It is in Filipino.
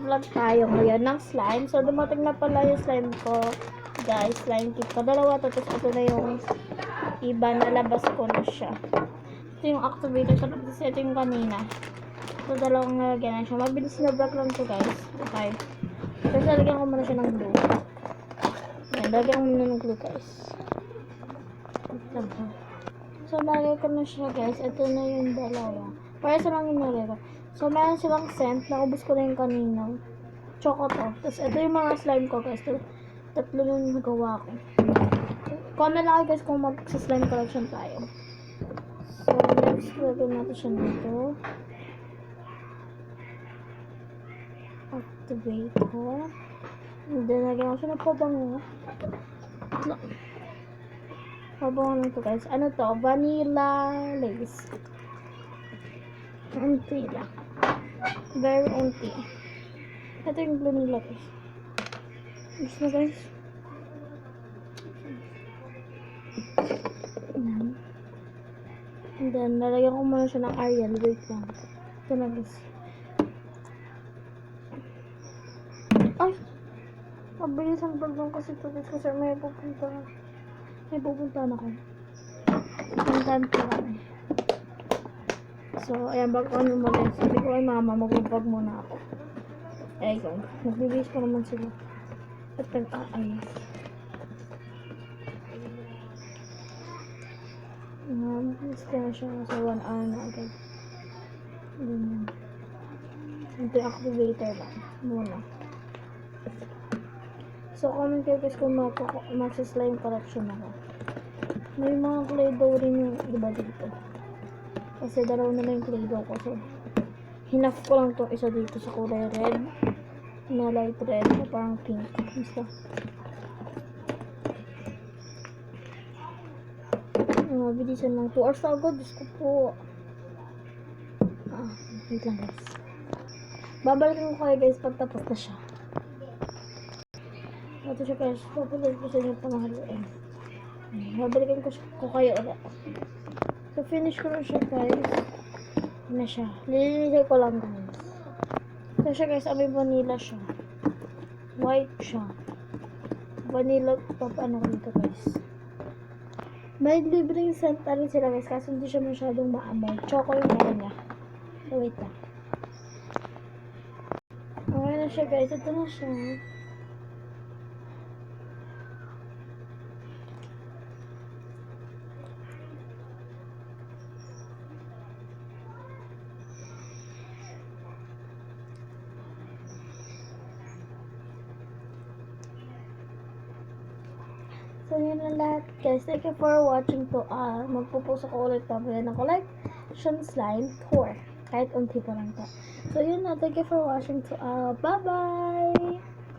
mag-vlog tayo ngayon ng slime. So, dumating na pala yung slime ko. Guys, slime kit ko. Dalawa to. Tapos ito na yung iba. Nalabas ko na siya. Ito yung activator. Tapos ito yung kanina. So, dalawang nalagyan na siya. Mabilis na vlog lang to, guys. Okay. Tapos lalagyan ko muna siya ng glue. Ayan, lalagyan ko muna ng glue, guys. So, nalagay ko na siya, guys. Ito na yung dalawa. Para sa lang yung nalagay ko. So, meron silang scent. Naubos ko na yung kanina. Choco to. Tapos, ito yung mga slime ko, guys. Tatlo yung nagawa ko. Comment lang guys kung mag-slime collection tayo. So, next, lagyan natin siya dito. Activator. And then, lagyan ko siya ng pabango. Pabango lang ito, guys. Ano to? Vanilla lace. Unti lang. Very unti. Ito yung glue nila, guys. Gusto na, guys. And then, nalagyan ko muna siya ng Ariel. Wait lang. Ito na, guys. Ay! Mabilis ang balbang kasi ito, guys. Kasi may pupuntahan. May pupuntahan ako. Puntahan ko kami. So, ayan, bago ano mo guys. Sabi ko ay mama, mag-vlog muna ako. Ayun. Nagbibis ko naman sila. At nag-aayos. Nabibis ko na siya sa 1 hour na agad. Ganyan. Ito yung activator lang. Muna. So, comment kayo guys kung mag-slime collection ako. May mga Play-Doh rin yung iba dito. Kasi dalawa na lang yung Play-Doh ko. So, hinaf ko lang itong isa dito sa kulay red. Na light red. Na parang pink. Basta. Mabilisan lang. 2 hours agad. Diyos ko po. Wait lang guys. Babalikan ko kayo guys pag tapos na siya. Ito siya guys. Babalikan ko sa inyo pamahaluin. Babalikan ko kayo ulit. So, finish ko na siya, guys. Na siya. Nililinig ko lang, guys. So, siya, guys. May vanilla siya. White siya. Vanilla, ano ko dito, guys. May libreng scent na rin sila, guys. Kasi hindi siya masyadong maamoy. Choco yung meron niya. So, wait lang. Okay na siya, guys. Ito na siya. So, yun lang lahat, guys. Thank you for watching to. Magpupost ako ulit pabili ng collection slime tour. Kahit unti pa lang to. So, yun na. Thank you for watching to. Bye-bye!